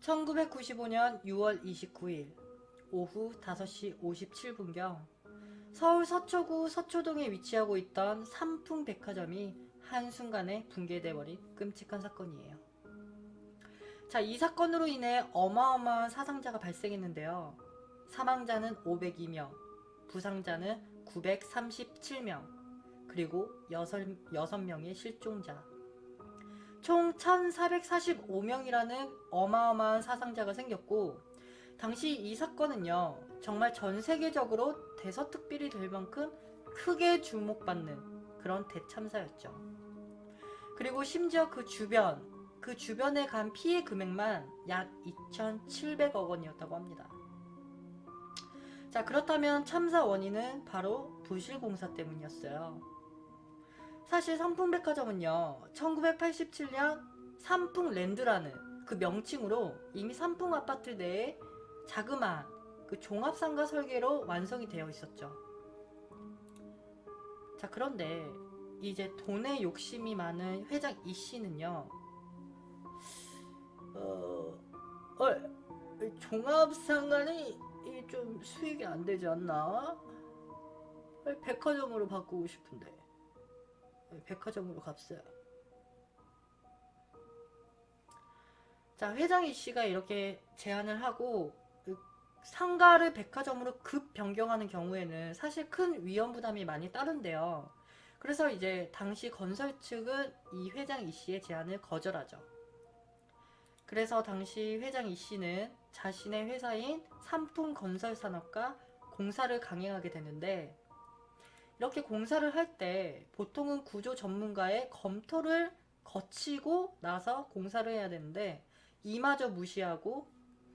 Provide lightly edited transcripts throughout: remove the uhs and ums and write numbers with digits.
1995년 6월 29일 오후 5시 57분경 서울 서초구 서초동에 위치하고 있던 삼풍백화점이 한순간에 붕괴돼버린 끔찍한 사건이에요. 자, 이 사건으로 인해 어마어마한 사상자가 발생했는데요. 사망자는 502명, 부상자는 937명, 그리고 6명의 실종자, 총 1445명이라는 어마어마한 사상자가 생겼고, 당시 이 사건은요 정말 전세계적으로 대서특필이 될 만큼 크게 주목받는 그런 대참사였죠. 그리고 심지어 그 주변에 간 피해 금액만 약 2,700억 원이었다고 합니다. 자, 그렇다면 참사 원인은 바로 부실공사 때문이었어요. 사실 삼풍백화점은요 1987년 삼풍랜드라는 그 명칭으로 이미 삼풍아파트 내에 자그마한 그 종합상가 설계로 완성이 되어 있었죠. 자, 그런데 이제 돈에 욕심이 많은 회장 이씨는요 종합상가니 좀 수익이 안 되지 않나? 백화점으로 바꾸고 싶은데 백화점으로 값어요. 자, 회장 이씨가 이렇게 제안을 하고 상가를 백화점으로 급 변경하는 경우에는 사실 큰 위험 부담이 많이 따른대요. 그래서 이제 당시 건설 측은 이 회장 이씨의 제안을 거절하죠. 그래서 당시 회장 이씨는 자신의 회사인 삼풍건설산업과 공사를 강행하게 되는데, 이렇게 공사를 할 때 보통은 구조 전문가의 검토를 거치고 나서 공사를 해야 되는데 이마저 무시하고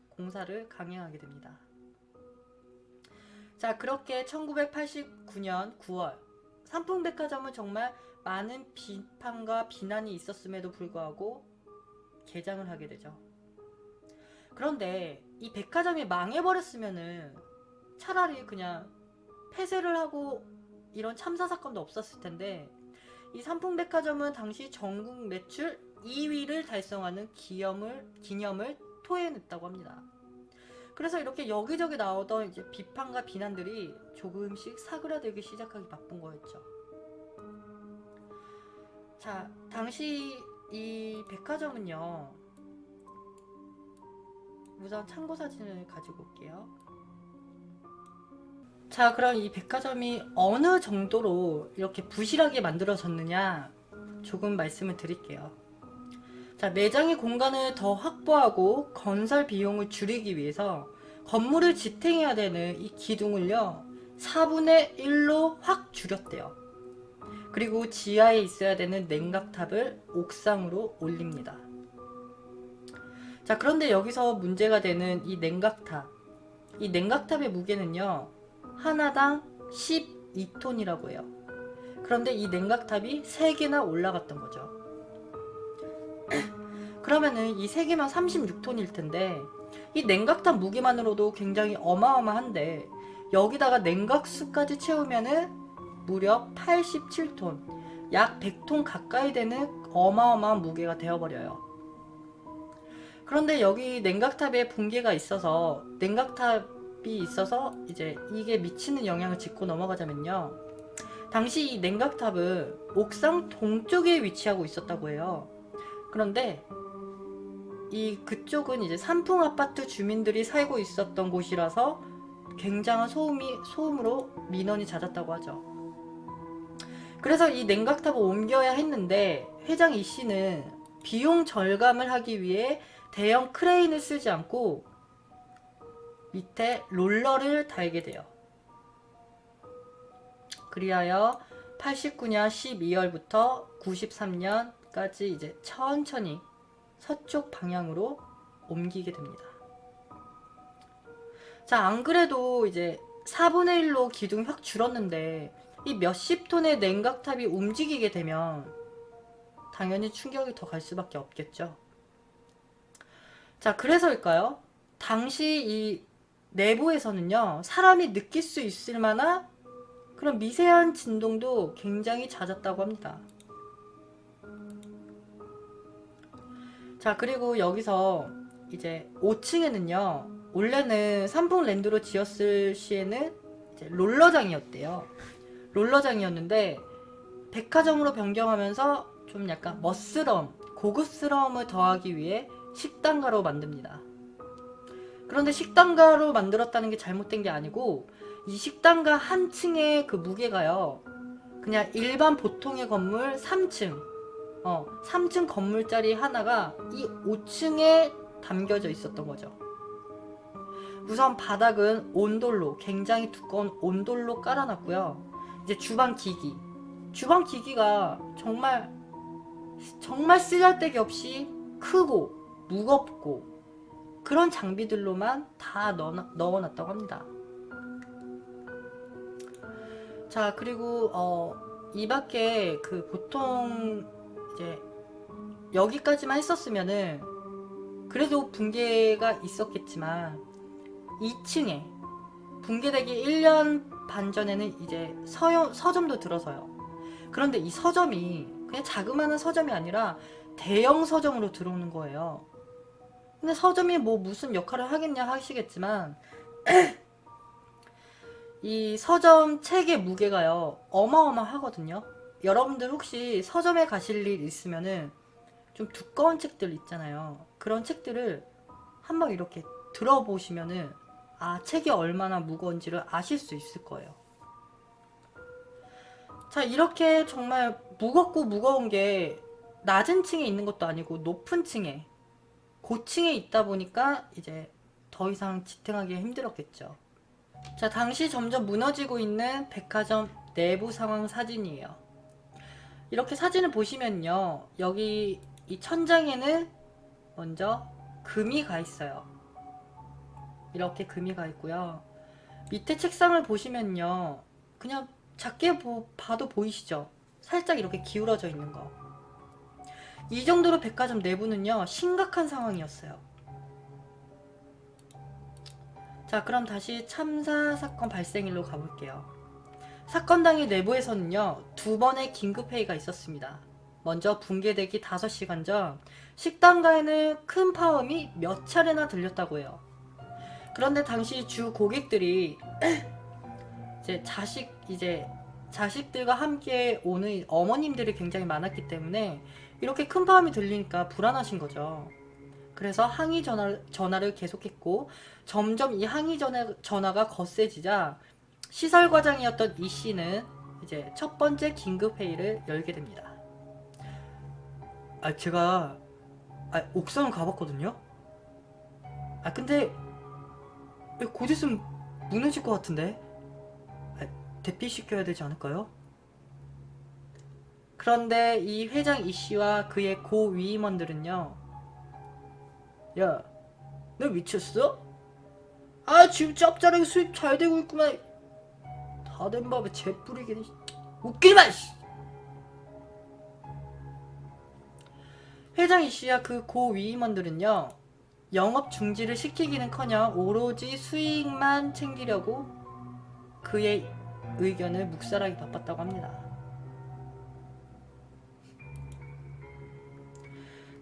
공사를 강행하게 됩니다. 자, 그렇게 1989년 9월 삼풍백화점은 정말 많은 비판과 비난이 있었음에도 불구하고 개장을 하게 되죠. 그런데 이 백화점이 망해버렸으면은 차라리 그냥 폐쇄를 하고 이런 참사 사건도 없었을 텐데, 이 삼풍백화점은 당시 전국 매출 2위를 달성하는 기념을 토해냈다고 합니다. 그래서 이렇게 여기저기 나오던 이제 비판과 비난들이 조금씩 사그라들기 시작하기 바쁜 거였죠. 자, 당시 이 백화점은요, 우선 참고 사진을 가지고 올게요. 자, 그럼 이 백화점이 어느 정도로 이렇게 부실하게 만들어졌느냐 조금 말씀을 드릴게요. 자, 매장의 공간을 더 확보하고 건설 비용을 줄이기 위해서 건물을 지탱해야 되는 이 기둥을요 4분의 1로 확 줄였대요. 그리고 지하에 있어야 되는 냉각탑을 옥상으로 올립니다. 자, 그런데 여기서 문제가 되는 이 냉각탑의 무게는요 하나당 12톤이라고 해요. 그런데 이 냉각탑이 3개나 올라갔던 거죠. 그러면은 이 3개만 36톤일 텐데, 이 냉각탑 무게만으로도 굉장히 어마어마한데 여기다가 냉각수까지 채우면은 무려 87톤, 약 100톤 가까이 되는 어마어마한 무게가 되어버려요. 그런데 여기 냉각탑에 붕괴가 있어서 이제 이게 미치는 영향을 짚고 넘어가자면요, 당시 이 냉각탑은 옥상 동쪽에 위치하고 있었다고 해요. 그런데 그쪽은 이제 삼풍 아파트 주민들이 살고 있었던 곳이라서 굉장한 소음으로 민원이 잦았다고 하죠. 그래서 이 냉각탑을 옮겨야 했는데 회장 이씨는 비용 절감을 하기 위해 대형 크레인을 쓰지 않고 밑에 롤러를 달게 돼요. 그리하여 89년 12월부터 93년까지 이제 천천히 서쪽 방향으로 옮기게 됩니다. 자, 안 그래도 이제 4분의 1로 기둥이 확 줄었는데 이 몇십 톤의 냉각탑이 움직이게 되면 당연히 충격이 더 갈 수밖에 없겠죠. 자, 그래서일까요? 당시 이 내부에서는요 사람이 느낄 수 있을 만한 그런 미세한 진동도 굉장히 잦았다고 합니다. 자, 그리고 여기서 이제 5층에는요, 원래는 삼풍랜드로 지었을 시에는 이제 롤러장이었대요. 롤러장이었는데 백화점으로 변경하면서 좀 약간 멋스러움, 고급스러움을 더하기 위해 식당가로 만듭니다. 그런데 식당가로 만들었다는 게 잘못된 게 아니고, 이 식당가 한 층의 그 무게가요, 그냥 일반 보통의 건물 3층, 3층 건물짜리 하나가 이 5층에 담겨져 있었던 거죠. 우선 바닥은 온돌로, 굉장히 두꺼운 온돌로 깔아놨고요. 이제 주방 기기가 정말 쓰잘데기 없이 크고 무겁고 그런 장비들로만 다 넣어놨다고 합니다. 자, 그리고 이 밖에 그 보통 이제 여기까지만 했었으면은 그래도 붕괴가 있었겠지만 2층에 붕괴되기 1년 반 전에는 이제 서점도 들어서요. 그런데 이 서점이 그냥 자그마한 서점이 아니라 대형 서점으로 들어오는 거예요. 근데 서점이 뭐 무슨 역할을 하겠냐 하시겠지만 이 서점 책의 무게가요, 어마어마하거든요. 여러분들 혹시 서점에 가실 일 있으면은 좀 두꺼운 책들 있잖아요. 그런 책들을 한번 이렇게 들어보시면은 책이 얼마나 무거운지를 아실 수 있을 거예요. 자, 이렇게 정말 무겁고 무거운 게 낮은 층에 있는 것도 아니고 높은 층에, 고층에 있다 보니까 이제 더 이상 지탱하기 힘들었겠죠. 자, 당시 점점 무너지고 있는 백화점 내부 상황 사진이에요. 이렇게 사진을 보시면요, 여기 이 천장에는 먼저 금이 가 있어요. 이렇게 금이 가 있고요. 밑에 책상을 보시면요, 그냥 작게 봐도 보이시죠? 살짝 이렇게 기울어져 있는 거. 이 정도로 백화점 내부는요, 심각한 상황이었어요. 자, 그럼 다시 참사 사건 발생일로 가볼게요. 사건 당일 내부에서는요, 2번의 긴급회의가 있었습니다. 먼저 붕괴되기 5시간 전 식당가에는 큰 파음이 몇 차례나 들렸다고 해요. 그런데 당시 주 고객들이 자식들과 함께 오는 어머님들이 굉장히 많았기 때문에 이렇게 큰 파음이 들리니까 불안하신 거죠. 그래서 항의 전화를 계속했고, 점점 이 항의 전화가 거세지자 시설과장이었던 이 씨는 이제 첫 번째 긴급회의를 열게 됩니다. 제가 옥상을 가봤거든요. 근데 곧 있으면 무너질 것 같은데 대피시켜야 되지 않을까요? 그런데 이 회장 이 씨와 그의 고위임원들은요, 야, 너 미쳤어? 지금 짭짤하게 수입 잘 되고 있구만. 다 된 밥에 재 뿌리기는. 웃기지 마! 회장 이 씨와 그 고위임원들은요, 영업 중지를 시키기는커녕 오로지 수익만 챙기려고 그의 의견을 묵살하기 바빴다고 합니다.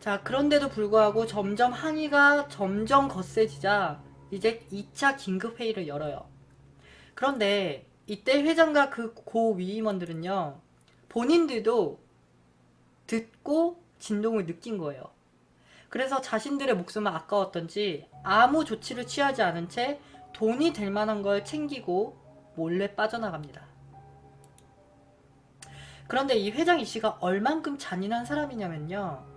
자, 그런데도 불구하고 점점 항의가 점점 거세지자 이제 2차 긴급회의를 열어요. 그런데 이때 회장과 그 고위임원들은요, 본인들도 듣고 진동을 느낀 거예요. 그래서 자신들의 목숨은 아까웠던지 아무 조치를 취하지 않은 채 돈이 될 만한 걸 챙기고 몰래 빠져나갑니다. 그런데 이 회장 이 씨가 얼만큼 잔인한 사람이냐면요,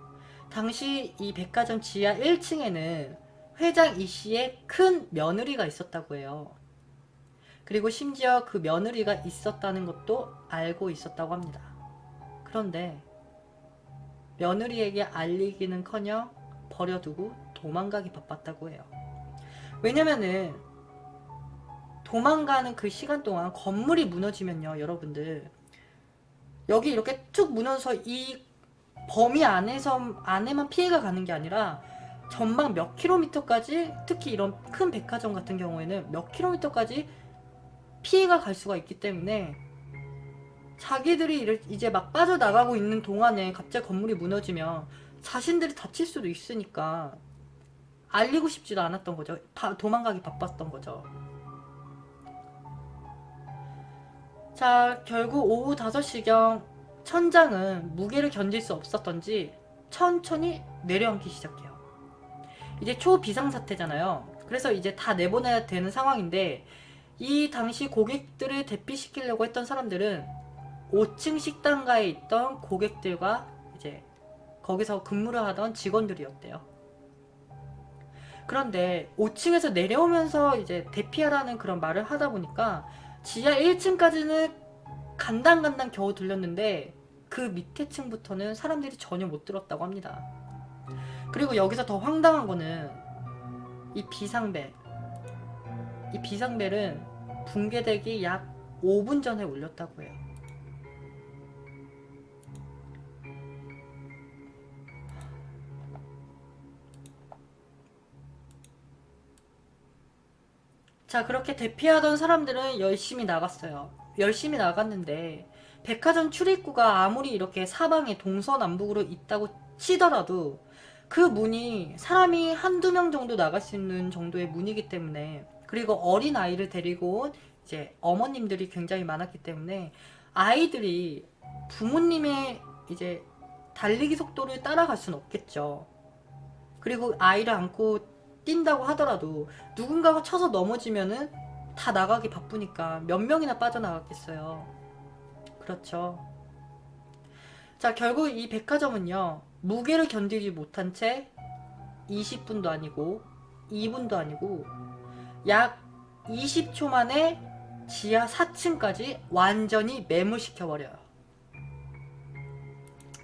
당시 이 백화점 지하 1층에는 회장 이 씨의 큰 며느리가 있었다고 해요. 그리고 심지어 그 며느리가 있었다는 것도 알고 있었다고 합니다. 그런데 며느리에게 알리기는커녕 버려두고 도망가기 바빴다고 해요. 왜냐면은 도망가는 그 시간 동안 건물이 무너지면요, 여러분들, 여기 이렇게 툭 무너져서 이 범위 안에만 피해가 가는 게 아니라 전방 몇 킬로미터까지, 특히 이런 큰 백화점 같은 경우에는 몇 킬로미터까지 피해가 갈 수가 있기 때문에 자기들이 이제 막 빠져나가고 있는 동안에 갑자기 건물이 무너지면 자신들이 다칠 수도 있으니까 알리고 싶지도 않았던 거죠. 도망가기 바빴던 거죠. 자, 결국 오후 5시경 천장은 무게를 견딜 수 없었던지 천천히 내려앉기 시작해요. 이제 초비상사태잖아요. 그래서 이제 다 내보내야 되는 상황인데, 이 당시 고객들을 대피시키려고 했던 사람들은 5층 식당가에 있던 고객들과 이제 거기서 근무를 하던 직원들이었대요. 그런데 5층에서 내려오면서 이제 대피하라는 그런 말을 하다 보니까 지하 1층까지는 간당간당 겨우 들렸는데 그 밑에 층부터는 사람들이 전혀 못 들었다고 합니다. 그리고 여기서 더 황당한 거는 이 비상벨은 붕괴되기 약 5분 전에 울렸다고 해요. 자, 그렇게 대피하던 사람들은 열심히 나갔어요. 열심히 나갔는데 백화점 출입구가 아무리 이렇게 사방에 동서남북으로 있다고 치더라도 그 문이 사람이 한두 명 정도 나갈 수 있는 정도의 문이기 때문에, 그리고 어린 아이를 데리고 온 이제 어머님들이 굉장히 많았기 때문에 아이들이 부모님의 이제 달리기 속도를 따라갈 수는 없겠죠. 그리고 아이를 안고 뛴다고 하더라도 누군가가 쳐서 넘어지면은 다 나가기 바쁘니까 몇 명이나 빠져나갔겠어요. 그렇죠. 자, 결국 이 백화점은요, 무게를 견디지 못한 채 20분도 아니고 2분도 아니고 약 20초 만에 지하 4층까지 완전히 매몰시켜버려요.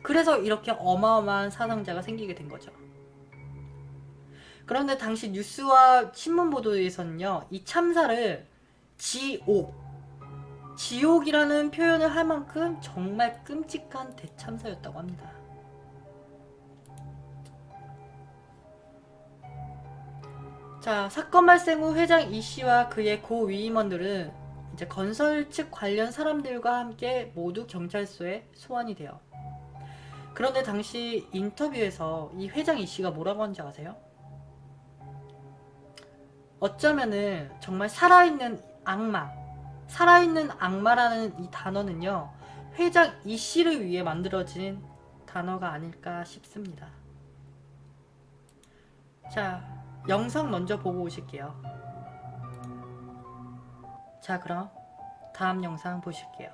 그래서 이렇게 어마어마한 사상자가 생기게 된 거죠. 그런데 당시 뉴스와 신문 보도에서는요, 이 참사를 지옥이라는 표현을 할 만큼 정말 끔찍한 대참사였다고 합니다. 자, 사건 발생 후 회장 이 씨와 그의 고위임원들은 이제 건설 측 관련 사람들과 함께 모두 경찰서에 소환이 돼요. 그런데 당시 인터뷰에서 이 회장 이 씨가 뭐라고 하는지 아세요? 어쩌면은 정말 살아있는 악마라는 이 단어는요, 회장 이 씨를 위해 만들어진 단어가 아닐까 싶습니다. 자, 영상 먼저 보고 오실게요. 자, 그럼 다음 영상 보실게요.